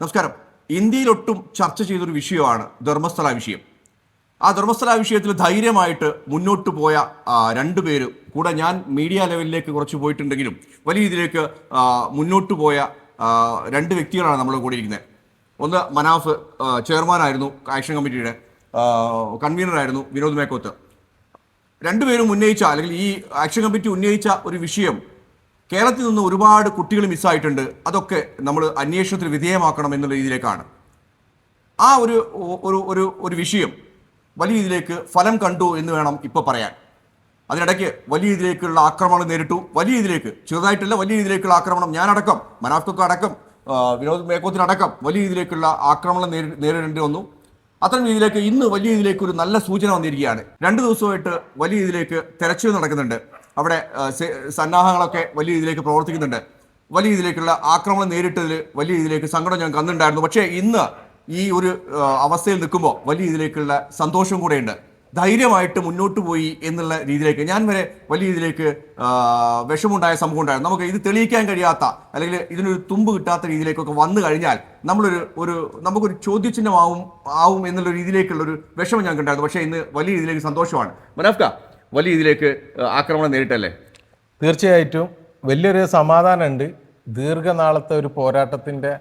നമസ്കാരം. ഇന്ത്യയിലൊട്ടും ചർച്ച ചെയ്തൊരു വിഷയമാണ് ധർമ്മസ്ഥല വിഷയം. ആ ധർമ്മസ്ഥല വിഷയത്തിൽ ധൈര്യമായിട്ട് മുന്നോട്ട് പോയ രണ്ടുപേര് കൂടെ ഞാൻ മീഡിയ ലെവലിലേക്ക് കുറച്ച് പോയിട്ടുണ്ടെങ്കിലും വലിയ രീതിയിലേക്ക് മുന്നോട്ട് പോയ രണ്ട് വ്യക്തികളാണ് നമ്മുടെ കൂടെ ഇരിക്കുന്നത്. ഒന്ന് മനാഫ്, ചെയർമാനായിരുന്നു ആക്ഷൻ കമ്മിറ്റിയുടെ, കൺവീനറായിരുന്നു വിനോദ് മേക്കോത്ത്. രണ്ടുപേരും ഉന്നയിച്ച അല്ലെങ്കിൽ ഈ ആക്ഷൻ കമ്മിറ്റി ഉന്നയിച്ച ഒരു വിഷയം കേരളത്തിൽ നിന്ന് ഒരുപാട് കുട്ടികൾ മിസ്സായിട്ടുണ്ട്. അതൊക്കെ നമ്മൾ അന്വേഷണത്തിന് വിധേയമാക്കണം എന്നുള്ള രീതിയിലേക്കാണ്. ആ ഒരു ഒരു ഒരു ഒരു വിഷയം വലിയ രീതിയിലേക്ക് ഫലം കണ്ടു എന്ന് വേണം ഇപ്പോൾ പറയാൻ. അതിനിടയ്ക്ക് വലിയ രീതിയിലേക്കുള്ള ആക്രമണം നേരിട്ടു. വലിയ രീതിയിലേക്ക്, ചെറുതായിട്ടല്ല, വലിയ രീതിയിലേക്കുള്ള ആക്രമണം ഞാനടക്കം, മനാഫ്കൊക്കെ അടക്കം, വിനോദ് മേക്കോത്തിനടക്കം വലിയ രീതിയിലേക്കുള്ള ആക്രമണം നേരിടേണ്ടി വന്നു. അത്തരം രീതിയിലേക്ക് ഇന്ന് വലിയ രീതിയിലേക്ക് ഒരു നല്ല സൂചന വന്നിരിക്കുകയാണ്. 2 ദിവസമായിട്ട് വലിയ രീതിയിലേക്ക് തെരച്ചിൽ നടക്കുന്നുണ്ട്. അവിടെ സന്നാഹങ്ങളൊക്കെ വലിയ രീതിയിലേക്ക് പ്രവർത്തിക്കുന്നുണ്ട്. വലിയ രീതിയിലേക്കുള്ള ആക്രമണം നേരിട്ടതിൽ വലിയ രീതിയിലേക്ക് സങ്കടം ഞാൻ കണ്ടിട്ടുണ്ടായിരുന്നു. പക്ഷേ ഇന്ന് ഈ ഒരു അവസ്ഥയിൽ നിൽക്കുമ്പോൾ വലിയ രീതിയിലേക്കുള്ള സന്തോഷം കൂടെയുണ്ട്. ധൈര്യമായിട്ട് മുന്നോട്ട് പോയി എന്നുള്ള രീതിയിലേക്ക്, ഞാൻ വരെ വലിയ രീതിയിലേക്ക് വിഷമുണ്ടായ സംഭവം ഉണ്ടായിരുന്നു. നമുക്ക് ഇത് തെളിയിക്കാൻ കഴിയാത്ത അല്ലെങ്കിൽ ഇതിനൊരു തുമ്പ് കിട്ടാത്ത രീതിയിലേക്കൊക്കെ വന്നു കഴിഞ്ഞാൽ നമുക്കൊരു ചോദ്യചിഹ്നമാവും എന്നുള്ള രീതിയിലേക്കുള്ള ഒരു വിഷമം ഞാൻ കണ്ടായിരുന്നു. പക്ഷേ ഇന്ന് വലിയ രീതിയിലേക്ക് സന്തോഷമാണ്. മനാഫ്ക, വലിയ രീതിയിലേക്ക് ആക്രമണം നേരിട്ടല്ലേ? തീർച്ചയായിട്ടും വലിയൊരു സമാധാനമുണ്ട്. ദീർഘനാളത്തെ ഒരു പോരാട്ടത്തിൻ്റെ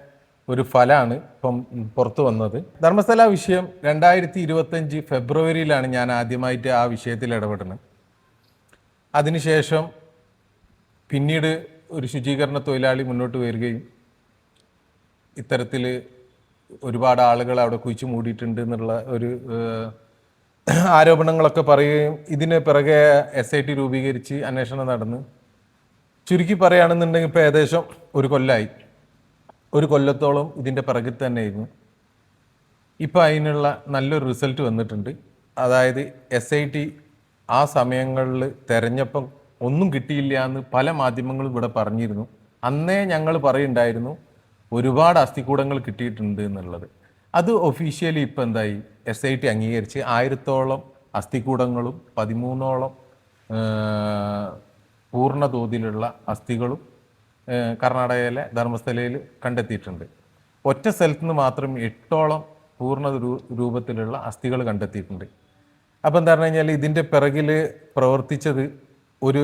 ഒരു ഫലമാണ് ഇപ്പം പുറത്തു വന്നത്. ധർമ്മസ്ഥല വിഷയം 2025 ഫെബ്രുവരിയിലാണ് ഞാൻ ആദ്യമായിട്ട് ആ വിഷയത്തിൽ ഇടപെടുന്നത്. അതിനുശേഷം പിന്നീട് ഒരു ശുചീകരണ തൊഴിലാളി മുന്നോട്ട് വരികയും ഇത്തരത്തിൽ ഒരുപാട് ആളുകൾ അവിടെ കുഴിച്ചു മൂടിയിട്ടുണ്ട് എന്നുള്ള ഒരു ആരോപണങ്ങളൊക്കെ പറയുകയും ഇതിന് പിറകെ SIT രൂപീകരിച്ച് അന്വേഷണം നടന്ന് ചുരുക്കി പറയുകയാണെന്നുണ്ടെങ്കിൽ ഇപ്പോൾ ഏകദേശം ഒരു കൊല്ലത്തോളം ഇതിൻ്റെ പിറകിൽ തന്നെയായിരുന്നു. ഇപ്പോൾ അതിനുള്ള നല്ലൊരു റിസൾട്ട് വന്നിട്ടുണ്ട്. അതായത് SIT ആ സമയങ്ങളിൽ തിരഞ്ഞപ്പം ഒന്നും കിട്ടിയില്ല എന്ന് പല മാധ്യമങ്ങളും ഇവിടെ പറഞ്ഞിരുന്നു. അന്നേ ഞങ്ങൾ പറയുണ്ടായിരുന്നു ഒരുപാട് അസ്ഥികൂടങ്ങൾ കിട്ടിയിട്ടുണ്ട് എന്നുള്ളത്. അത് ഒഫീഷ്യലി ഇപ്പം എന്തായി, SIT അംഗീകരിച്ച് 1000ഓളം അസ്ഥികൂടങ്ങളും 13ഓളം പൂർണ്ണ തോതിലുള്ള അസ്ഥികളും കർണാടകയിലെ ധർമ്മസ്ഥലയിൽ കണ്ടെത്തിയിട്ടുണ്ട്. ഒറ്റ സ്ഥലത്ത് നിന്ന് മാത്രം 8ഓളം പൂർണ്ണ രൂപത്തിലുള്ള അസ്ഥികൾ കണ്ടെത്തിയിട്ടുണ്ട്. അപ്പം എന്താ പറഞ്ഞു കഴിഞ്ഞാൽ ഇതിൻ്റെ പിറകിൽ പ്രവർത്തിച്ചത് ഒരു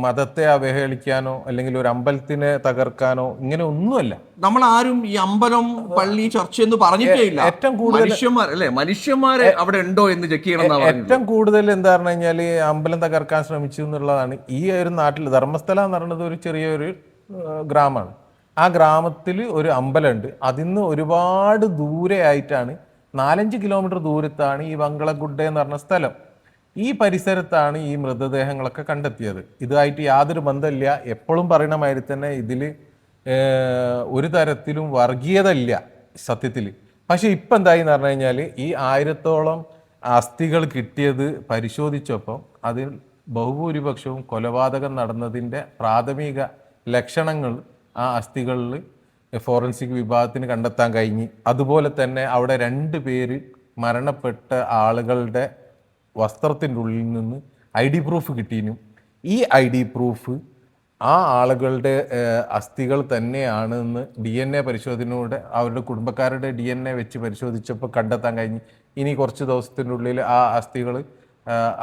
മതത്തെ അവഹേളിക്കാനോ അല്ലെങ്കിൽ ഒരു അമ്പലത്തിനെ തകർക്കാനോ ഇങ്ങനെ ഒന്നുമല്ല. നമ്മൾ ആരും ഈ അമ്പലം, പള്ളി, ചർച്ച എന്ന് പറഞ്ഞിട്ടേ ഇല്ല. ഏറ്റവും കൂടുതൽ മനുഷ്യന്മാരെ അവിടെ ഉണ്ടോ എന്ന് ചെക്ക് ചെയ്യണം. ഏറ്റവും കൂടുതൽ എന്താ പറഞ്ഞു കഴിഞ്ഞാൽ അമ്പലം തകർക്കാൻ ശ്രമിച്ചു എന്നുള്ളതാണ്. ഈ ഒരു നാട്ടിൽ ധർമ്മസ്ഥല എന്ന് പറയുന്നത് ഒരു ചെറിയൊരു ഗ്രാമമാണ്. ആ ഗ്രാമത്തിൽ ഒരു അമ്പലമുണ്ട്. അതിന്ന് ഒരുപാട് ദൂരെ ആയിട്ടാണ്, 4-5 കിലോമീറ്റർ ദൂരത്താണ് ഈ വങ്കളഗുഡ എന്ന് പറഞ്ഞ സ്ഥലം. ഈ പരിസരത്താണ് ഈ മൃതദേഹങ്ങളൊക്കെ കണ്ടെത്തിയത്. ഇതുമായിട്ട് യാതൊരു ബന്ധമില്ല. എപ്പോഴും പറയണ മാതിരി തന്നെ ഇതിൽ ഒരു തരത്തിലും വർഗീയത ഇല്ല സത്യത്തിൽ. പക്ഷെ ഇപ്പം എന്തായി എന്ന് പറഞ്ഞു കഴിഞ്ഞാൽ ഈ 1000ഓളം അസ്ഥികൾ കിട്ടിയത് പരിശോധിച്ചപ്പോൾ അതിൽ ബഹുഭൂരിപക്ഷവും കൊലപാതകം നടന്നതിൻ്റെ പ്രാഥമിക ലക്ഷണങ്ങൾ ആ അസ്ഥികളിൽ ഫോറൻസിക് വിഭാഗത്തിന് കണ്ടെത്താൻ കഴിഞ്ഞ്. അതുപോലെ തന്നെ അവിടെ 2 പേര് മരണപ്പെട്ട ആളുകളുടെ വസ്ത്രത്തിൻ്റെ ഉള്ളിൽ നിന്ന് ID പ്രൂഫ് കിട്ടിയിരുന്നു. ഈ ID പ്രൂഫ് ആ ആളുകളുടെ അസ്ഥികൾ തന്നെയാണെന്ന് DNA പരിശോധനയോടെ അവരുടെ കുടുംബക്കാരുടെ DNA വെച്ച് പരിശോധിച്ചപ്പോൾ കണ്ടെത്താൻ കഴിഞ്ഞ്. ഇനി കുറച്ച് ദിവസത്തിൻ്റെ ഉള്ളിൽ ആ അസ്ഥികൾ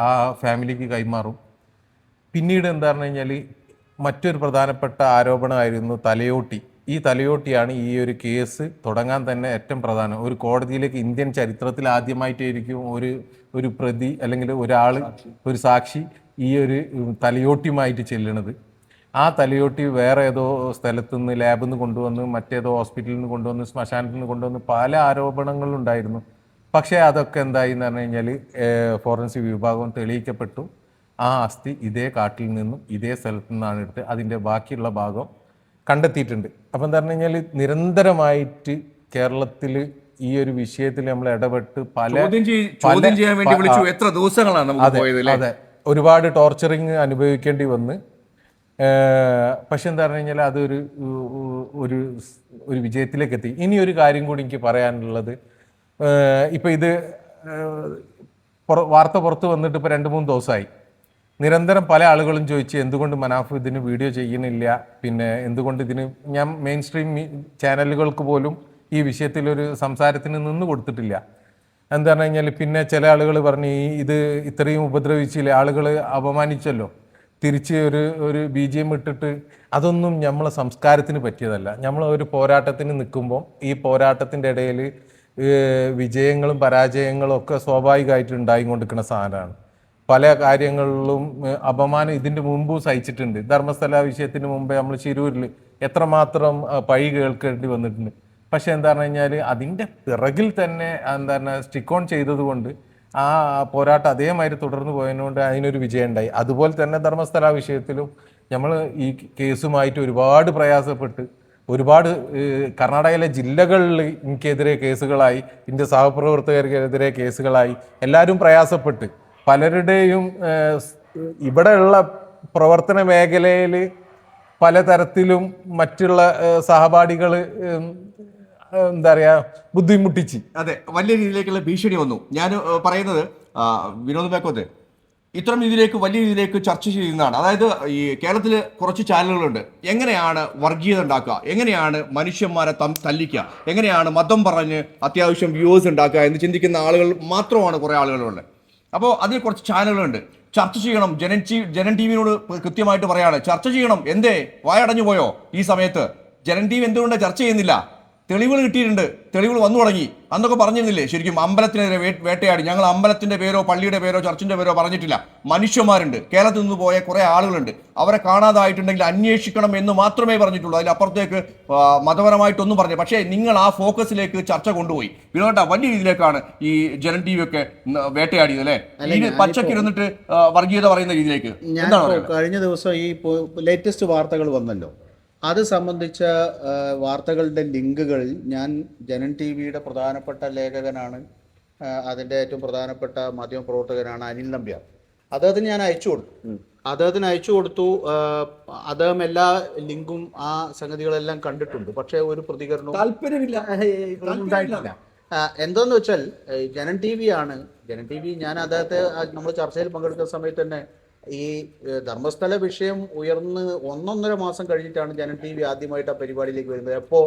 ആ ഫാമിലിക്ക് കൈമാറും. പിന്നീട് എന്താ പറഞ്ഞു കഴിഞ്ഞാൽ മറ്റൊരു പ്രധാനപ്പെട്ട ആരോപണമായിരുന്നു തലയോട്ടി. ഈ തലയോട്ടിയാണ് ഈ ഒരു കേസ് തുടങ്ങാൻ തന്നെ ഏറ്റവും പ്രധാനം. ഒരു കോടതിയിലേക്ക് ഇന്ത്യൻ ചരിത്രത്തിൽ ആദ്യമായിട്ടായിരിക്കും ഒരു പ്രതി അല്ലെങ്കിൽ ഒരു സാക്ഷി ഈ ഒരു തലയോട്ടിയുമായിട്ട് ചെല്ലണത്. ആ തലയോട്ടി വേറെ ഏതോ സ്ഥലത്തു നിന്ന്, ലാബിൽ നിന്ന് കൊണ്ടുവന്ന്, മറ്റേതോ ഹോസ്പിറ്റലിൽ നിന്ന് കൊണ്ടുവന്ന്, ശ്മശാനത്തിൽ നിന്ന് കൊണ്ടുവന്ന് പല ആരോപണങ്ങളുണ്ടായിരുന്നു. പക്ഷേ അതൊക്കെ എന്തായി എന്ന് പറഞ്ഞു കഴിഞ്ഞാൽ ഫോറൻസിക് വിഭാഗം തെളിയിക്കപ്പെട്ടു. ആ അസ്ഥി ഇതേ കാട്ടിൽ നിന്നും ഇതേ സ്ഥലത്തു നിന്നാണ് എടുത്ത് അതിൻ്റെ ബാക്കിയുള്ള ഭാഗം കണ്ടെത്തിയിട്ടുണ്ട്. അപ്പം എന്താ പറഞ്ഞു കഴിഞ്ഞാൽ നിരന്തരമായിട്ട് കേരളത്തിൽ ഈ ഒരു വിഷയത്തിൽ നമ്മൾ ഇടപെട്ട് എത്ര ദിവസങ്ങളാണ്. അതെ, ഒരുപാട് ടോർച്ചറിങ് അനുഭവിക്കേണ്ടി വന്ന്. പക്ഷെ എന്താ പറഞ്ഞു കഴിഞ്ഞാൽ അതൊരു ഒരു വിജയത്തിലേക്ക് എത്തി. ഇനി ഒരു കാര്യം കൂടി എനിക്ക് പറയാനുള്ളത്, ഇപ്പം ഇത് വാർത്ത പുറത്ത് വന്നിട്ട് ഇപ്പോൾ 2-3 ദിവസമായി. നിരന്തരം പല ആളുകളും ചോദിച്ച് എന്തുകൊണ്ട് മനാഫ് ഇതിന് വീഡിയോ ചെയ്യുന്നില്ല, പിന്നെ എന്തുകൊണ്ട് ഇതിന് ഞാൻ മെയിൻ സ്ട്രീം ചാനലുകൾക്ക് പോലും ഈ വിഷയത്തിലൊരു സംസാരത്തിന് നിന്ന് കൊടുത്തിട്ടില്ല. എന്താ പറഞ്ഞു കഴിഞ്ഞാൽ പിന്നെ ചില ആളുകൾ പറഞ്ഞ് ഇത് ഇത്രയും ഉപദ്രവിച്ചില്ലേ, ആളുകൾ അപമാനിച്ചല്ലോ, തിരിച്ച് ഒരു BGM ഇട്ടിട്ട് അതൊന്നും നമ്മളെ സംസ്കാരത്തിന് പറ്റിയതല്ല. നമ്മൾ ഒരു പോരാട്ടത്തിന് നിൽക്കുമ്പോൾ ഈ പോരാട്ടത്തിൻ്റെ ഇടയിൽ വിജയങ്ങളും പരാജയങ്ങളും ഒക്കെ സ്വാഭാവികമായിട്ട് ഉണ്ടായിക്കൊണ്ടിരിക്കുന്ന സാധനമാണ്. പല കാര്യങ്ങളിലും അപമാനം ഇതിൻ്റെ മുമ്പും സഹിച്ചിട്ടുണ്ട്. ധർമ്മസ്ഥല വിഷയത്തിന് മുമ്പേ നമ്മൾ ശിരൂരിൽ എത്രമാത്രം പഴി കേൾക്കേണ്ടി വന്നിട്ടുണ്ട്. പക്ഷെ എന്താ പറഞ്ഞു കഴിഞ്ഞാൽ അതിൻ്റെ പിറകിൽ തന്നെ എന്താ പറയുക സ്റ്റിക്ക് ഓൺ ചെയ്തത് കൊണ്ട് ആ പോരാട്ടം അതേമാതിരി തുടർന്ന് പോയതുകൊണ്ട് അതിനൊരു വിജയം ഉണ്ടായി. അതുപോലെ തന്നെ ധർമ്മസ്ഥല വിഷയത്തിലും നമ്മൾ ഈ കേസുമായിട്ട് ഒരുപാട് പ്രയാസപ്പെട്ട് ഒരുപാട് കർണാടകയിലെ ജില്ലകളിൽ എനിക്കെതിരെ കേസുകളായി, എൻ്റെ സഹപ്രവർത്തകർക്കെതിരെ കേസുകളായി, എല്ലാവരും പ്രയാസപ്പെട്ട് പലരുടെയും ഇവിടെയുള്ള പ്രവർത്തന മേഖലയിൽ പലതരത്തിലും മറ്റുള്ള സഹപാഠികൾ എന്താ പറയുക ബുദ്ധിമുട്ടിച്ച്. അതെ, വലിയ രീതിയിലേക്കുള്ള ഭീഷണി വന്നു. ഞാൻ പറയുന്നത് വിനോദ് ബേക്കോത്ത് ഇത്തരം രീതിയിലേക്ക് വലിയ രീതിയിലേക്ക് ചർച്ച ചെയ്യുന്നതാണ്. അതായത് ഈ കേരളത്തിൽ കുറച്ച് ചാനലുകളുണ്ട്, എങ്ങനെയാണ് വർഗീയത ഉണ്ടാക്കുക, എങ്ങനെയാണ് മനുഷ്യന്മാരെ തല്ലിക്കുക, എങ്ങനെയാണ് മതം പറഞ്ഞ് അത്യാവശ്യം വ്യൂവേഴ്സ് ഉണ്ടാക്കുക എന്ന് ചിന്തിക്കുന്ന ആളുകൾ മാത്രമാണ് കുറേ ആളുകളുള്ളത്. അപ്പോൾ അതിൽ കുറച്ച് ചാനലുകളുണ്ട്. ചർച്ച ചെയ്യണം, ജനൻ ടിവിയോട് കൃത്യമായിട്ട് പറയാണ് ചർച്ച ചെയ്യണം. എന്തേ വായടഞ്ഞു പോയോ ഈ സമയത്ത്? ജനൻ ടി വി എന്തുകൊണ്ട് ചർച്ച ചെയ്യുന്നില്ല? തെളിവുകൾ കിട്ടിയിട്ടുണ്ട്, തെളിവുകൾ വന്നു തുടങ്ങി. അന്നൊക്കെ പറഞ്ഞിരുന്നില്ലേ ശരിക്കും അമ്പലത്തിനെതിരെ വേട്ടയാടി? ഞങ്ങൾ അമ്പലത്തിന്റെ പേരോ പള്ളിയുടെ പേരോ ചർച്ചിന്റെ പേരോ പറഞ്ഞിട്ടില്ല. മനുഷ്യന്മാരുണ്ട്, കേരളത്തിൽ നിന്ന് പോയ കുറെ ആളുകളുണ്ട്, അവരെ കാണാതായിട്ടുണ്ടെങ്കിൽ അന്വേഷിക്കണം എന്ന് മാത്രമേ പറഞ്ഞിട്ടുള്ളൂ. അതിലപ്പുറത്തേക്ക് മതപരമായിട്ടൊന്നും പറഞ്ഞു. പക്ഷേ നിങ്ങൾ ആ ഫോക്കസിലേക്ക് ചർച്ച കൊണ്ടുപോയി. വിനോദ വലിയ രീതിയിലേക്കാണ് ഈ ജനൻ ടി വി ഒക്കെ വേട്ടയാടിയത് അല്ലേ? ഈ പച്ചക്കിരുന്നിട്ട് വർഗീയത പറയുന്ന രീതിയിലേക്ക്. കഴിഞ്ഞ ദിവസം ഈ ലേറ്റസ്റ്റ് വാർത്തകൾ വന്നല്ലോ, അത് സംബന്ധിച്ച വാർത്തകളുടെ ലിങ്കുകളിൽ ഞാൻ ജനൻ ടി വിയുടെ പ്രധാനപ്പെട്ട ലേഖകനാണ്, അതിൻ്റെ ഏറ്റവും പ്രധാനപ്പെട്ട മാധ്യമപ്രവർത്തകനാണ് അനിൽ നമ്പ്യാർ. അദ്ദേഹത്തിന് ഞാൻ അയച്ചു കൊടുത്തു. അദ്ദേഹം എല്ലാ ലിങ്കും ആ സംഗതികളെല്ലാം കണ്ടിട്ടുണ്ട്. പക്ഷേ ഒരു പ്രതികരണവും ഉണ്ടായിട്ടില്ല. എന്താന്ന് വെച്ചാൽ ജനൻ ടി വി ആണ്. ജനൻ ടി വി ഞാൻ അദ്ദേഹത്തെ നമ്മൾ ചർച്ചയിൽ പങ്കെടുക്കുന്ന സമയത്ത് തന്നെ ഈ ധർമ്മസ്ഥല വിഷയം ഉയർന്ന് 1.5 മാസം കഴിഞ്ഞിട്ടാണ് ജനൻ ടി വി ആദ്യമായിട്ട് ആ പരിപാടിയിലേക്ക് വരുന്നത്. അപ്പോൾ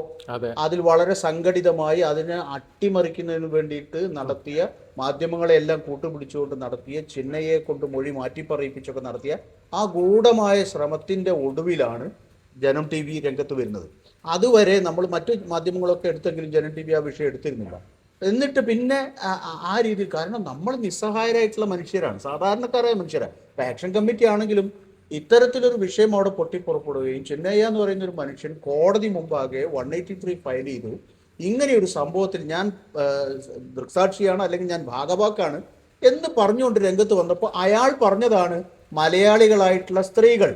അതിൽ വളരെ സംഘടിതമായി അതിനെ അട്ടിമറിക്കുന്നതിന് വേണ്ടിയിട്ട് നടത്തിയ, മാധ്യമങ്ങളെല്ലാം കൂട്ടുപിടിച്ചുകൊണ്ട് നടത്തിയ, ചിന്നയെ കൊണ്ട് മൊഴി മാറ്റിപ്പറയിപ്പിച്ചൊക്കെ നടത്തിയ ആ ഗൂഢമായ ശ്രമത്തിന്റെ ഒടുവിലാണ് ജനം ടി വി രംഗത്ത് വരുന്നത്. അതുവരെ നമ്മൾ മറ്റു മാധ്യമങ്ങളൊക്കെ എടുത്തെങ്കിലും ജനം ടി വി ആ വിഷയം എടുത്തിരുന്നില്ല. എന്നിട്ട് പിന്നെ ആ രീതിയിൽ, കാരണം നമ്മൾ നിസ്സഹായരായിട്ടുള്ള മനുഷ്യരാണ്, സാധാരണക്കാരായ മനുഷ്യരാണ്. ഇപ്പം ആക്ഷൻ കമ്മിറ്റി ആണെങ്കിലും ഇത്തരത്തിലൊരു വിഷയം അവിടെ പൊട്ടിപ്പുറപ്പെടുകയും ചിന്നയ്യ എന്ന് പറയുന്ന ഒരു മനുഷ്യൻ കോടതി മുമ്പാകെ 183 ഫയൽ ചെയ്തു. ഇങ്ങനെയൊരു സംഭവത്തിൽ ഞാൻ ദൃക്സാക്ഷിയാണ്, അല്ലെങ്കിൽ ഞാൻ ഭാഗവാക്കാണ് എന്ന് പറഞ്ഞുകൊണ്ട് രംഗത്ത് വന്നപ്പോൾ അയാൾ പറഞ്ഞതാണ് മലയാളികളായിട്ടുള്ള സ്ത്രീകൾ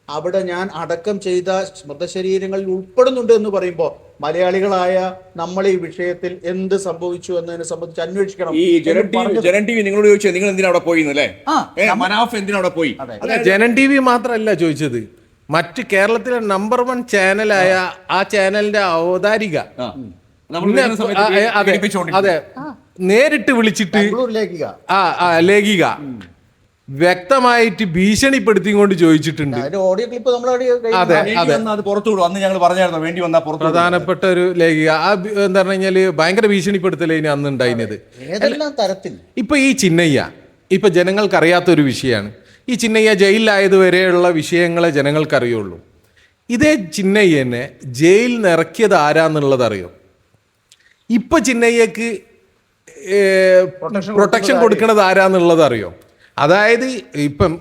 അവിടെ ഞാൻ അടക്കം ചെയ്ത മൃതശരീരങ്ങളിൽ ഉൾപ്പെടുന്നുണ്ട് എന്ന് പറയുമ്പോൾ മലയാളികളായ നമ്മൾ ഈ വിഷയത്തിൽ എന്ത് സംഭവിച്ചു എന്നതിനെ സംബന്ധിച്ച് അന്വേഷിക്കണം. ഈ ജനൻ ടി വി നിങ്ങളോട് ചോദിച്ചത് നിങ്ങൾ എന്തിനാ അവിടെ പോയി അല്ലേ? മനാഫ് എന്തിനാ അവിടെ പോയി? ജനൻ ടി വി മാത്രമല്ല ചോദിച്ചത്, മറ്റ് കേരളത്തിലെ നമ്പർ 1 ചാനലായ ആ ചാനലിന്റെ അവതാരിക അതെ നേരിട്ട് വിളിച്ചിട്ട് ലേഖിക വ്യക്തമായിട്ട് ഭീഷണിപ്പെടുത്തിക്കൊണ്ട് ചോദിച്ചിട്ടുണ്ട്. ഓഡിയോ ക്ലിപ്പ് അതെ അതെ അത് പുറത്തു വിടും. അന്ന് ഞങ്ങൾ പറഞ്ഞായിരുന്നു വേണ്ടി വന്നാൽ പ്രധാനപ്പെട്ട ഒരു ലേഖിക ആ എന്താ പറഞ്ഞു കഴിഞ്ഞാല് ഭയങ്കര ഭീഷണിപ്പെടുത്തലേന് അന്ന് ഉണ്ടായിരുന്നത്. ഏതെല്ലാം തരത്തിൽ ഇപ്പൊ ഈ ചിന്നയ്യ ഇപ്പൊ ജനങ്ങൾക്ക് അറിയാത്തൊരു വിഷയമാണ്. ഈ ചിന്നയ്യ ജയിലിലായത് വരെയുള്ള വിഷയങ്ങളെ ജനങ്ങൾക്ക് അറിയുള്ളൂ. ഇതേ ചിന്നയ്യനെ ജയിലിൽ നിന്ന് ഇറക്കിയത് ആരാന്നുള്ളത് അറിയോ? ഇപ്പൊ ചിന്നയ്യക്ക് പ്രൊട്ടക്ഷൻ കൊടുക്കുന്നത് ആരാന്നുള്ളത് അറിയോ? അതായത് ഇപ്പം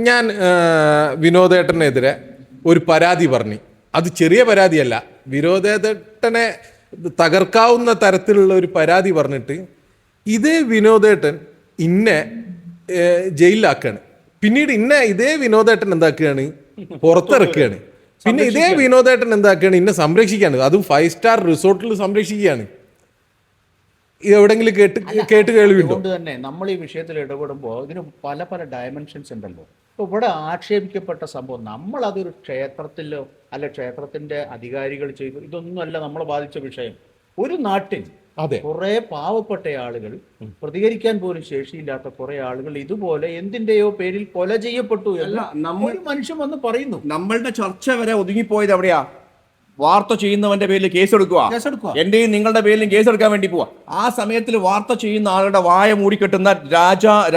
ഞാൻ വിനോദേട്ടനെതിരെ ഒരു പരാതി പറഞ്ഞു, അത് ചെറിയ പരാതിയല്ല, വിനോദേട്ടനെ തകർക്കാവുന്ന തരത്തിലുള്ള ഒരു പരാതി പറഞ്ഞിട്ട് ഇതേ വിനോദേട്ടൻ ഇന്നെ ജയിലിലാക്കുകയാണ്. പിന്നീട് ഇതേ വിനോദേട്ടൻ എന്താക്കുകയാണ്, പുറത്തിറക്കുകയാണ്. പിന്നെ ഇതേ വിനോദേട്ടൻ എന്താക്കുകയാണ്, ഇന്നെ സംരക്ഷിക്കുകയാണ്. അതും 5 സ്റ്റാർ റിസോർട്ടിൽ സംരക്ഷിക്കുകയാണ്. എവിടെങ്കിലും കേട്ട് കേൾവിയുണ്ടോ? അതുകൊണ്ട് തന്നെ നമ്മൾ ഈ വിഷയത്തിൽ ഇടപെടുമ്പോൾ ഇതിന് പല പല ഡയമെൻഷൻസ് ഉണ്ടല്ലോ. ഇപ്പോൾ ഇവിടെ ആക്ഷേപിക്കപ്പെട്ട സംഭവം നമ്മൾ അതൊരു ക്ഷേത്രത്തിലോ അല്ല ക്ഷേത്രത്തിന്റെ അധികാരികൾ ചെയ്തു, ഇതൊന്നുമല്ല നമ്മളെ ബാധിച്ച വിഷയം. ഒരു നാട്ടിൽ കുറെ പാവപ്പെട്ട ആളുകൾ, പ്രതികരിക്കാൻ പോലും ശേഷിയില്ലാത്ത കുറെ ആളുകൾ ഇതുപോലെ എന്തിന്റെയോ പേരിൽ കൊല ചെയ്യപ്പെട്ടു എന്ന് ഒരു മനുഷ്യൻ വന്ന് പറയുന്നു. നമ്മളുടെ ചർച്ച വരെ ഒതുങ്ങിപ്പോയത് എവിടെയാ? വാർത്ത ചെയ്യുന്നവന്റെ പേരിൽ കേസെടുക്കുക, കേസെടുക്കുക. എന്റെയും നിങ്ങളുടെ പേരിലും കേസെടുക്കാൻ വേണ്ടി പോവാ. ആ സമയത്തിൽ വാർത്ത ചെയ്യുന്ന ആളുടെ വായ മൂടിക്കെട്ടുന്ന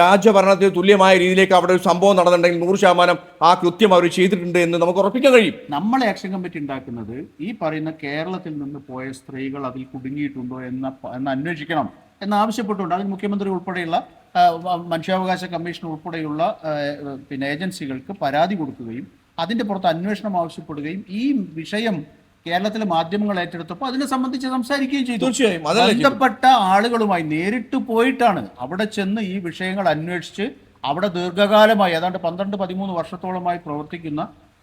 രാജഭരണത്തിന് തുല്യമായ രീതിയിലേക്ക് അവിടെ ഒരു സംഭവം നടന്നിട്ടുണ്ടെങ്കിൽ 100% ആ കൃത്യം അവർ ചെയ്തിട്ടുണ്ട് എന്ന് നമുക്ക് ഉറപ്പിക്കാൻ കഴിയും. നമ്മൾ ആക്ഷൻ കമ്മിറ്റി ഉണ്ടാക്കുന്നത് ഈ പറയുന്ന കേരളത്തിൽ നിന്ന് പോയ സ്ത്രീകൾ അതിൽ കുടുങ്ങിയിട്ടുണ്ടോ എന്ന് അന്വേഷിക്കണം എന്ന് ആവശ്യപ്പെട്ടുകൊണ്ട് അതിന് മുഖ്യമന്ത്രി ഉൾപ്പെടെയുള്ള മനുഷ്യാവകാശ കമ്മീഷൻ ഉൾപ്പെടെയുള്ള പിന്നെ ഏജൻസികൾക്ക് പരാതി കൊടുക്കുകയും അതിന്റെ പുറത്ത് അന്വേഷണം ആവശ്യപ്പെടുകയും ഈ വിഷയം കേരളത്തിലെ മാധ്യമങ്ങൾ ഏറ്റെടുത്തപ്പോൾ അതിനെ സംബന്ധിച്ച് സംസാരിക്കുകയും ചെയ്തു. തീർച്ചയായും ബന്ധപ്പെട്ട ആളുകളുമായി നേരിട്ട് പോയിട്ടാണ് അവിടെ ചെന്ന് ഈ വിഷയങ്ങൾ അന്വേഷിച്ച് അവിടെ ദീർഘകാലമായി ഏതാണ്ട് 12-13 വർഷത്തോളമായി പ്രവർത്തിക്കുന്ന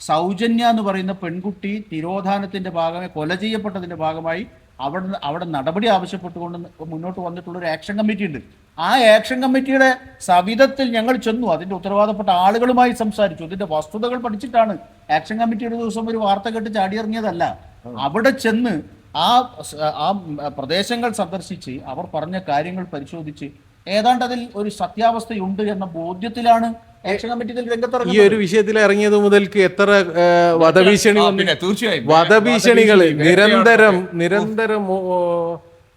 സൗജന്യ എന്ന് പറയുന്ന പെൺകുട്ടി തിരോധാനത്തിന്റെ ഭാഗമായി കൊല ചെയ്യപ്പെട്ടതിന്റെ ഭാഗമായി അവിടെ നടപടി ആവശ്യപ്പെട്ടുകൊണ്ട് മുന്നോട്ട് വന്നിട്ടുള്ള ഒരു ആക്ഷൻ കമ്മിറ്റി ഉണ്ട്. ആ ആക്ഷൻ കമ്മിറ്റിയുടെ സവിധത്തിൽ ഞങ്ങൾ ചെന്നു, അതിന്റെ ഉത്തരവാദപ്പെട്ട ആളുകളുമായി സംസാരിച്ചു, ഇതിന്റെ വസ്തുതകൾ പഠിച്ചിട്ടാണ്. ആക്ഷൻ കമ്മിറ്റി ഒരു ദിവസം ഒരു വാർത്ത കേട്ട് ചാടിയിറങ്ങിയതല്ല. അവിടെ ചെന്ന് ആ പ്രദേശങ്ങൾ സന്ദർശിച്ച് അവർ പറഞ്ഞ കാര്യങ്ങൾ പരിശോധിച്ച് ഏതാണ്ട് അതിൽ ഒരു സത്യാവസ്ഥയുണ്ട് എന്ന ബോധ്യത്തിലാണ് ആക്ഷൻ കമ്മിറ്റി ഈ രംഗത്തിറങ്ങിയത്. ഒരു വിഷയത്തിൽ ഇറങ്ങിയത് മുതൽക്ക് എത്ര വധഭീഷണി തീർച്ചയായും വധഭീഷണികള് നിരന്തരം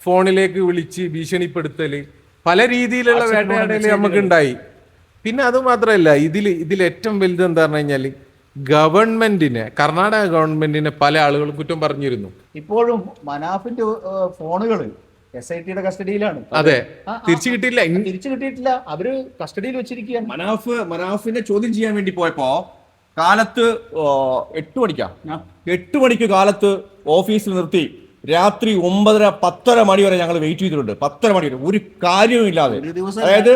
ഫോണിലേക്ക് വിളിച്ച് ഭീഷണിപ്പെടുത്തല്, പല രീതിയിലുള്ള വേട്ടയാടല് നമുക്ക് ഉണ്ടായി. പിന്നെ അത് മാത്രമല്ല, ഇതിൽ ഏറ്റവും വലുത് എന്താ പറഞ്ഞു കഴിഞ്ഞാല് കർണാടക ഗവൺമെന്റിനെ പല ആളുകളും കുറ്റം പറഞ്ഞിരുന്നു. ഇപ്പോഴും മനാഫിന്റെ ഫോണുകൾ SITയുടെ കസ്റ്റഡിയിലാണ്. അതെ, തിരിച്ചു കിട്ടിയില്ല. തിരിച്ചു കിട്ടിയിട്ടില്ല, അവര് കസ്റ്റഡിയിൽ വെച്ചിരിക്കുകയാണ്. മനാഫിനെ ചോദ്യം ചെയ്യാൻ വേണ്ടി പോയപ്പോ കാലത്ത് 8 മണിക്ക് കാലത്ത് ഓഫീസിൽ നിർത്തി രാത്രി 9:30-10:30 മണി വരെ ഞങ്ങൾ വെയിറ്റ് ചെയ്തിട്ടുണ്ട്. 10:30 മണി വരെ ഒരു കാര്യവുമില്ലാതെ. അതായത്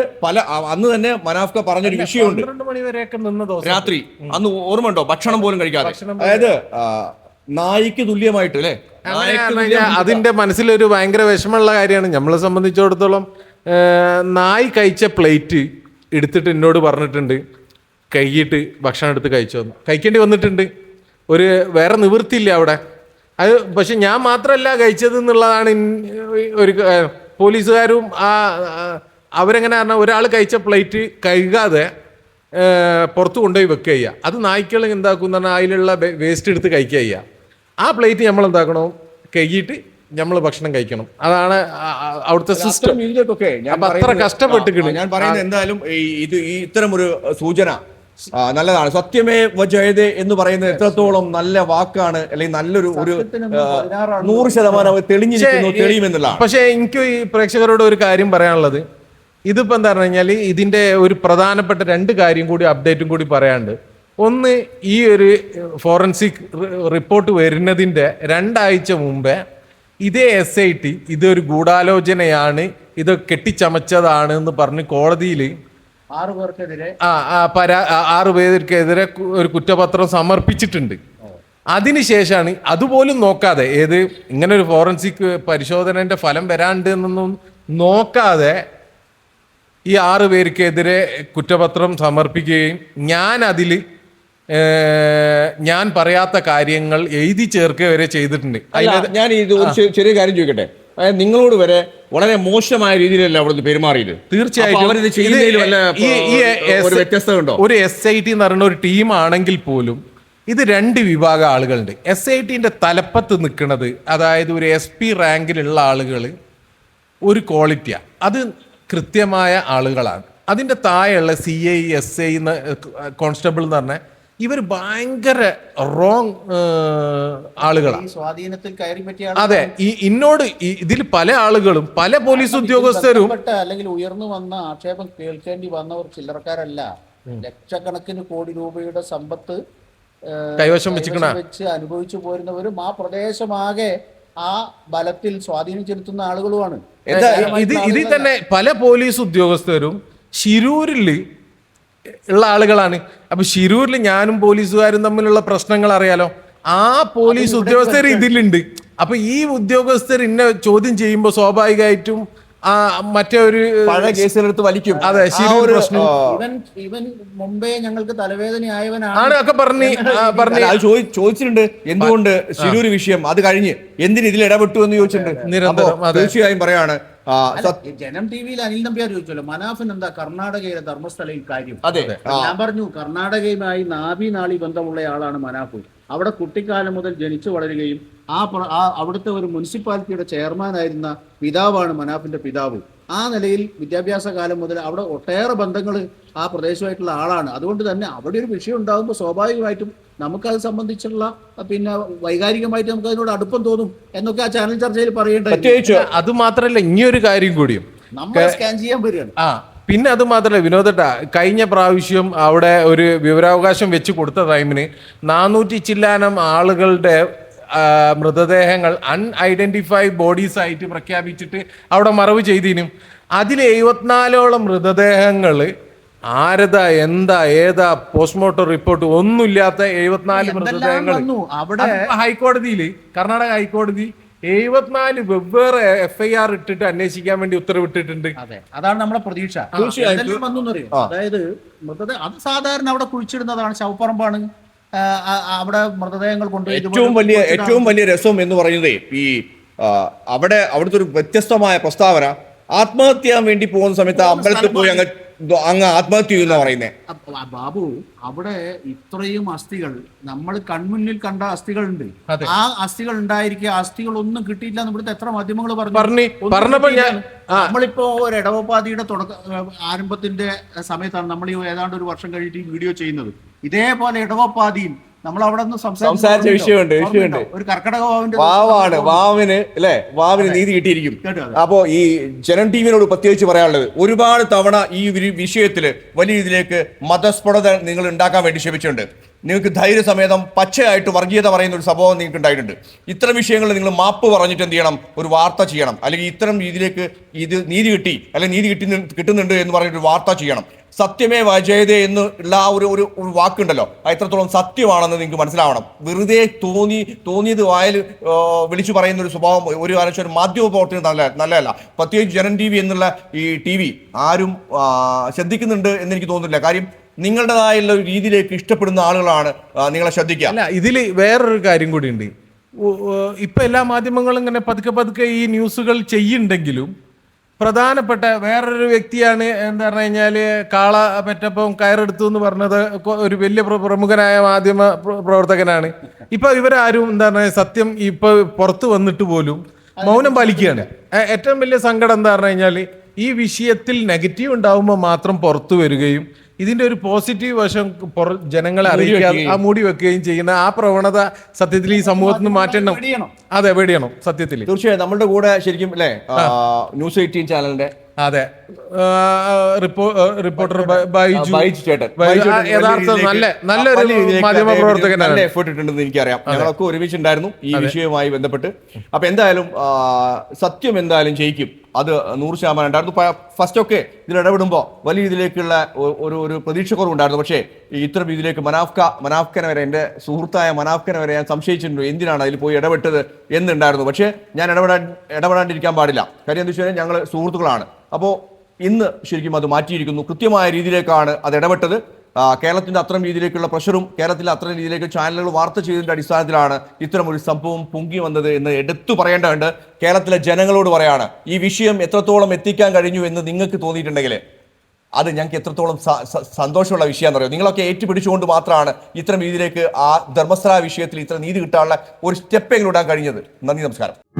അന്ന് തന്നെ മനാഫ്ക പറഞ്ഞൊരു വിഷയമുണ്ട്, 12 മണി വരെയൊക്കെ നിന്ന ദിവസം രാത്രി. അന്ന് ഓർമ്മ ഉണ്ടോ? ഭക്ഷണം പോലും കഴിക്കാതെ. അതായത് നായിക്ക് തുല്യമായിട്ട് അല്ലെ. അതിന്റെ മനസ്സിലൊരു ഭയങ്കര വിഷമമുള്ള കാര്യമാണ്. നമ്മളെ സംബന്ധിച്ചിടത്തോളം നായി കഴിച്ച പ്ലേറ്റ് എടുത്തിട്ട് എന്നോട് പറഞ്ഞിട്ടുണ്ട് കഴുകിയിട്ട് ഭക്ഷണം എടുത്ത് കഴിക്കേണ്ടി വന്നിട്ടുണ്ട്. വേറെ നിവൃത്തിയില്ല അവിടെ. അത് പക്ഷെ ഞാൻ മാത്രമല്ല കഴിച്ചത് എന്നുള്ളതാണ് ഒരു പോലീസുകാരും അവരെങ്ങനെ പറഞ്ഞാൽ ഒരാൾ കഴിച്ച പ്ലേറ്റ് കഴുകാതെ പുറത്ത് കൊണ്ടുപോയി വെക്കുക ചെയ്യുക. അത് നായ്ക്കൾ എന്താക്കും പറഞ്ഞാൽ അതിലുള്ള വേസ്റ്റ് എടുത്ത് കഴിക്കുക ചെയ്യുക. ആ പ്ലേറ്റ് നമ്മൾ എന്താക്കണം, കഴുകിയിട്ട് നമ്മൾ ഭക്ഷണം കഴിക്കണം. അതാണ് അവിടുത്തെ സിസ്റ്റം. അപ്പൊ അത്ര കഷ്ടപ്പെട്ടിട്ടുണ്ട്. ഞാൻ പറയുന്നത് എന്തായാലും ഇത്തരം ഒരു സൂചന നല്ലതാണ്. സത്യമേ വജയതേ എന്ന് പറയുന്നത് എത്രത്തോളം നല്ല വാക്കാണ്, അല്ലെങ്കിൽ നല്ലൊരു 100% തെളിയുമെന്നുള്ളതാണ്. പക്ഷെ എനിക്ക് ഈ പ്രേക്ഷകരോട് ഒരു കാര്യം പറയാനുള്ളത്, ഇതിപ്പോ എന്താ പറഞ്ഞു കഴിഞ്ഞാൽ ഇതിന്റെ ഒരു പ്രധാനപ്പെട്ട 2 കാര്യം കൂടി അപ്ഡേറ്റും കൂടി പറയാനുണ്ട്. ഒന്ന്, ഈ ഒരു ഫോറൻസിക് റിപ്പോർട്ട് വരുന്നതിന്റെ 2 ആഴ്ച മുമ്പേ ഇതേ SIT ഇതൊരു ഗൂഢാലോചനയാണ്, ഇത് കെട്ടിച്ചമച്ചതാണ് എന്ന് പറഞ്ഞ് കോടതിയിൽ 6 പേർക്കെതിരെ 6 പേർക്കെതിരെ ഒരു കുറ്റപത്രം സമർപ്പിച്ചിട്ടുണ്ട്. അതിനുശേഷമാണ് അതുപോലും നോക്കാതെ, ഇങ്ങനെ ഒരു ഫോറൻസിക് പരിശോധനന്റെ ഫലം വരാണ്ട് എന്നൊന്നും നോക്കാതെ ഈ 6 പേർക്കെതിരെ കുറ്റപത്രം സമർപ്പിക്കുകയും ഞാൻ പറയാത്ത കാര്യങ്ങൾ എഴുതി ചേർക്കുക വരെ ചെയ്തിട്ടുണ്ട്. ഞാൻ ഇത് ഒരു ചെറിയ കാര്യം ചോദിക്കട്ടെ. അതായത് നിങ്ങളോട് വരെ വളരെ മോശമായ രീതിയിലല്ല അവിടുന്ന് പെരുമാറിയത്. തീർച്ചയായിട്ടും വ്യത്യസ്തത ഉണ്ടോ? ഒരു SIT എന്ന് പറയുന്ന ഒരു ടീമാണെങ്കിൽ പോലും ഇത് 2 വിഭാഗം ആളുകളുണ്ട്. SITന്റെ തലപ്പത്ത് നിൽക്കുന്നത്, അതായത് ഒരു SP റാങ്കിലുള്ള ആളുകൾ ഒരു ക്വാളിറ്റിയാണ്, അത് കൃത്യമായ ആളുകളാണ്. അതിൻ്റെ താഴെയുള്ള CI SI കോൺസ്റ്റബിൾ എന്ന് പറഞ്ഞാൽ ഇവർ ഭയങ്കര റോങ് ആളുകളാണ്. സ്വാധീനത്തിൽ കയറി പറ്റിയ അതെ, എന്നോട് ഇതിൽ പല ആളുകളും പല പോലീസ് ഉദ്യോഗസ്ഥരും അല്ലെങ്കിൽ ഉയർന്നു വന്ന ആക്ഷേപം കേൾക്കേണ്ടി വന്നവർ ചില്ലറക്കാരല്ല. ലക്ഷക്കണക്കിന് കോടി രൂപയുടെ സമ്പത്ത് കൈവശം വെച്ച് അനുഭവിച്ചു പോരുന്നവരും ആ പ്രദേശമാകെ ആ ബലത്തിൽ സ്വാധീനം ചെലുത്തുന്ന ആളുകളുമാണ്. ഇതിൽ തന്നെ പല പോലീസ് ഉദ്യോഗസ്ഥരും ശിരൂരിൽ ഉള്ള ആളുകളാണ്. അപ്പൊ ശിരൂരിൽ ഞാനും പോലീസുകാരും തമ്മിലുള്ള പ്രശ്നങ്ങൾ അറിയാലോ. ആ പോലീസ് ഉദ്യോഗസ്ഥർ ഇതിലുണ്ട്. അപ്പൊ ഈ ഉദ്യോഗസ്ഥർ ഇന്നെ ചോദ്യം ചെയ്യുമ്പോൾ സ്വാഭാവികമായിട്ടും മറ്റേ ഒരു പഴയ കേസിലെടുത്ത് വലിക്കും. അതെ, ശിരൂർ പ്രശ്നം ഇവൻ മുമ്പേ ഞങ്ങൾക്ക് തലവേദനയായവനാണ് ഒക്കെ പറഞ്ഞു ചോദിച്ചിട്ടുണ്ട്. എന്തുകൊണ്ട് ശിരൂര് വിഷയം അത് കഴിഞ്ഞ് എന്തിന് ഇതിൽ ഇടപെട്ടു എന്ന് ചോദിച്ചിട്ടുണ്ട്. തീർച്ചയായും പറയാണ്. ജനം ടിവിയിൽ അനിൽ നമ്പ്യാർ ചോദിച്ചല്ലോ, മനാഫിന് എന്താ കർണാടകയിലെ ധർമ്മസ്ഥലയിൽ കാര്യം? അതെ, ഞാൻ പറഞ്ഞു കർണാടകയുമായി നാഭി നാളി ബന്ധമുള്ള ആളാണ് മനാഫ്. അവിടെ കുട്ടിക്കാലം മുതൽ ജനിച്ചു വളരുകയും അവിടുത്തെ ഒരു മുനിസിപ്പാലിറ്റിയുടെ ചെയർമാനായിരുന്ന പിതാവാണ് മനാഫിന്റെ പിതാവ്. ആ നിലയിൽ വിദ്യാഭ്യാസ കാലം മുതൽ അവിടെ ഒട്ടേറെ ബന്ധങ്ങൾ ആ പ്രദേശമായിട്ടുള്ള ആളാണ്. അതുകൊണ്ട് തന്നെ അവിടെ ഒരു വിഷയം ഉണ്ടാകുമ്പോൾ സ്വാഭാവികമായിട്ടും നമുക്കത് സംബന്ധിച്ചുള്ള പിന്നെ വൈകാരികമായിട്ട് നമുക്ക് അതിനോട് അടുപ്പം തോന്നും എന്നൊക്കെ ആ ചാനൽ ചർച്ചയിൽ പറയേണ്ടത്. അത് മാത്രല്ല ഇനിയൊരു കാര്യം കൂടിയും നമ്മൾ സ്കാൻ ചെയ്യാൻ വരികയാണ്. പിന്നെ അത് മാത്രമല്ല വിനോദട്ട, കഴിഞ്ഞ പ്രാവശ്യം അവിടെ ഒരു വിവരാവകാശം വെച്ച് കൊടുത്ത ടൈമിന് 400 ചില്ലാനം ആളുകളുടെ മൃതദേഹങ്ങൾ അൺഐഡന്റിഫൈഡ് ബോഡീസ് ആയിട്ട് പ്രഖ്യാപിച്ചിട്ട് അവിടെ മറവ് ചെയ്തിനും. അതിൽ 74ഓളം മൃതദേഹങ്ങൾ ആരതാ എന്താ ഏതാ പോസ്റ്റ്മോർട്ടം റിപ്പോർട്ട് ഒന്നുമില്ലാത്ത 74 മൃതദേഹങ്ങൾ ഹൈക്കോടതിയിൽ, കർണാടക ഹൈക്കോടതി 74 വെവ്വേറെ FIR ഇട്ടിട്ട് അന്വേഷിക്കാൻ വേണ്ടി ഉത്തരവിട്ടിട്ടുണ്ട്. അതെ, അതാണ് നമ്മുടെ പ്രതീക്ഷ. അതായത് മൃതദേഹം അത് സാധാരണ അവിടെ കുഴിച്ചിടുന്നതാണ്, ശവപ്പറമ്പാണ്, അവിടെ മൃതദേഹങ്ങൾ കൊണ്ടുപോയി. ഏറ്റവും വലിയ രസം എന്ന് പറയുന്നത് ഈ അവിടുത്തെ ഒരു വ്യത്യസ്തമായ പ്രസ്താവന, ആത്മഹത്യ ചെയ്യാൻ വേണ്ടി പോകുന്ന സമയത്ത് അമ്പലത്തിൽ പോയി അങ്ങ് ആത്മഹത്യ ചെയ്യുന്ന പറയുന്നേ. ബാബു, അവിടെ ഇത്രയും അസ്ഥികൾ നമ്മൾ കൺമുന്നിൽ കണ്ട അസ്ഥികളുണ്ട്. ആ അസ്ഥികൾ ഉണ്ടായിരിക്കുക, അസ്ഥികൾ ഒന്നും കിട്ടിയില്ല എന്ന് ഇവിടുത്തെ എത്ര മാധ്യമങ്ങൾ പറഞ്ഞു. നമ്മളിപ്പോ ഒരു ഇടവപ്പാതിയുടെ ആരംഭത്തിന്റെ സമയത്താണ് നമ്മൾ ഏതാണ്ട് ഒരു വർഷം കഴിഞ്ഞിട്ട് ഈ വീഡിയോ ചെയ്യുന്നത്. ഇതേപോലെ ഇടവപ്പാതിയിൽ നമ്മൾ അവിടെ നിന്ന് സംസാരിച്ച വിഷയമുണ്ട്. ഒരു കർക്കിടക വാവിന് നീതി കിട്ടിയിരിക്കും. അപ്പോ ഈ ജനം ടിവിനോട് പ്രത്യേകിച്ച് പറയാനുള്ളത്, ഒരുപാട് തവണ ഈ വിഷയത്തില് വലിയ രീതിയിലേക്ക് മതസ്ഫുടത നിങ്ങൾ ഉണ്ടാക്കാൻ വേണ്ടി ശ്രമിച്ചിട്ടുണ്ട്. നിങ്ങൾക്ക് ധൈര്യസമേതം പച്ചയായിട്ട് വർഗീയത പറയുന്ന ഒരു സംഭവം നിങ്ങൾക്ക് ഉണ്ടായിട്ടുണ്ട്. ഇത്തരം വിഷയങ്ങളിൽ നിങ്ങൾ മാപ്പ് പറഞ്ഞിട്ട് എന്ത് ചെയ്യണം, ഒരു വാർത്ത ചെയ്യണം. അല്ലെങ്കിൽ ഇത്തരം രീതിയിലേക്ക് ഇത് നീതി കിട്ടി അല്ലെങ്കിൽ നീതി കിട്ടുന്നുണ്ട് എന്ന് പറഞ്ഞിട്ട് വാർത്ത ചെയ്യണം. സത്യമേ വജയതേ എന്നുള്ള ആ ഒരു വാക്കുണ്ടല്ലോ, എത്രത്തോളം സത്യമാണെന്ന് നിങ്ങൾക്ക് മനസ്സിലാവണം. വെറുതെ തോന്നിയത് വായിൽ വിളിച്ചു പറയുന്ന ഒരു സ്വഭാവം ഒരു കാലത്ത് ഒരു മാധ്യമ പ്രവർത്തനം നല്ലതല്ല. പ്രത്യേകിച്ച് ജനം TV എന്നുള്ള ഈ TV ആരും ശ്രദ്ധിക്കുന്നുണ്ട് എന്ന് എനിക്ക് തോന്നുന്നില്ല. കാര്യം നിങ്ങളുടേതായുള്ള ഒരു രീതിയിലേക്ക് ഇഷ്ടപ്പെടുന്ന ആളുകളാണ് നിങ്ങളെ ശ്രദ്ധിക്കുക. അല്ല, ഇതിൽ വേറൊരു കാര്യം കൂടി ഉണ്ട്. ഇപ്പൊ എല്ലാ മാധ്യമങ്ങളും ഇങ്ങനെ പതുക്കെ ഈ ന്യൂസുകൾ ചെയ്യുന്നുണ്ടെങ്കിലും പ്രധാനപ്പെട്ട വേറൊരു വ്യക്തിയാണ് എന്താ പറഞ്ഞു കഴിഞ്ഞാല് കാള പെറ്റപ്പം കയറെടുത്തു എന്ന് പറഞ്ഞത് ഒരു വലിയ പ്രമുഖനായ മാധ്യമ പ്രവർത്തകനാണ്. ഇപ്പൊ ഇവരാരും എന്താ പറയുക, സത്യം ഇപ്പൊ പുറത്തു വന്നിട്ട് പോലും മൗനം പാലിക്കുകയാണ്. ഏറ്റവും വലിയ സങ്കടം എന്താ പറഞ്ഞു കഴിഞ്ഞാല് ഈ വിഷയത്തിൽ നെഗറ്റീവ് ഉണ്ടാവുമ്പോൾ മാത്രം പുറത്തു വരികയും ഇതിന്റെ ഒരു പോസിറ്റീവ് വശം ജനങ്ങളെ അറിയിക്കാതെ മൂടി വെക്കുകയും ചെയ്യുന്ന ആ പ്രവണത സത്യത്തിൽ ഈ സമൂഹത്തിൽ നിന്ന് മാറ്റണം. അതെ, വെടിയണം സത്യത്തിൽ. തീർച്ചയായും നമ്മുടെ കൂടെ ശരിക്കും അല്ലേ ന്യൂസ് 18 ചാനലിന്റെ അതെ റിപ്പോർട്ടർ ബൈജു ചേട്ടൻ യഥാർത്ഥ നല്ലൊരു മാധ്യമ പ്രവർത്തകനാണ്. നല്ല എഫേർട്ട് ഇട്ടുണ്ടെന്ന് എനിക്കറിയാം. ഞങ്ങളൊക്കെ ഒരുമിച്ചുണ്ടായിരുന്നു ഈ വിഷയവുമായി ബന്ധപ്പെട്ട്. അപ്പൊ എന്തായാലും സത്യം എന്തായാലും ജയിക്കും, അത് 100% ഉണ്ടായിരുന്നു. ഫസ്റ്റ് ഒക്കെ ഇതിൽ ഇടപെടുമ്പോൾ വലിയ രീതിയിലേക്കുള്ള ഒരു പ്രതീക്ഷ കുറവുണ്ടായിരുന്നു. പക്ഷേ ഇത്തരം രീതിയിലേക്ക് മനാഫ്കനെ വരെ, എൻ്റെ സുഹൃത്തായ മനാഫ്കനെ വരെ ഞാൻ സംശയിച്ചിട്ടുണ്ട്, എന്തിനാണ് അതിൽ പോയി ഇടപെട്ടത് എന്നുണ്ടായിരുന്നു. പക്ഷേ ഞാൻ ഇടപെടാണ്ടിരിക്കാൻ പാടില്ല. കാര്യം എന്താ വെച്ചാൽ ഞങ്ങൾ സുഹൃത്തുക്കളാണ്. അപ്പോൾ ഇന്ന് ശരിക്കും അത് മാറ്റിയിരിക്കുന്നു. കൃത്യമായ രീതിയിലേക്കാണ് അത് ഇടപെട്ടത്. കേരളത്തിന്റെ അത്തരം രീതിയിലേക്കുള്ള പ്രഷറും കേരളത്തിലെ അത്തരം രീതിയിലേക്ക് ചാനലുകൾ വാർത്ത ചെയ്തതിന്റെ അടിസ്ഥാനത്തിലാണ് ഇത്തരം ഒരു സംഭവം പൊങ്കി വന്നത് എന്ന് എടുത്തു പറയേണ്ടതുണ്ട്. കേരളത്തിലെ ജനങ്ങളോട് പറയാണ്, ഈ വിഷയം എത്രത്തോളം എത്തിക്കാൻ കഴിഞ്ഞു എന്ന് നിങ്ങൾക്ക് തോന്നിയിട്ടുണ്ടെങ്കിൽ അത് ഞങ്ങൾക്ക് എത്രത്തോളം സന്തോഷമുള്ള വിഷയം എന്ന് പറയുന്നത്. നിങ്ങളൊക്കെ ഏറ്റുപിടിച്ചുകൊണ്ട് മാത്രമാണ് ഇത്തരം രീതിയിലേക്ക് ആ ധർമ്മസ്ഥല വിഷയത്തിൽ ഇത്ര നീതി കിട്ടാനുള്ള ഒരു സ്റ്റെപ്പെങ്കിലും ഇടാൻ കഴിഞ്ഞത്. നന്ദി, നമസ്കാരം.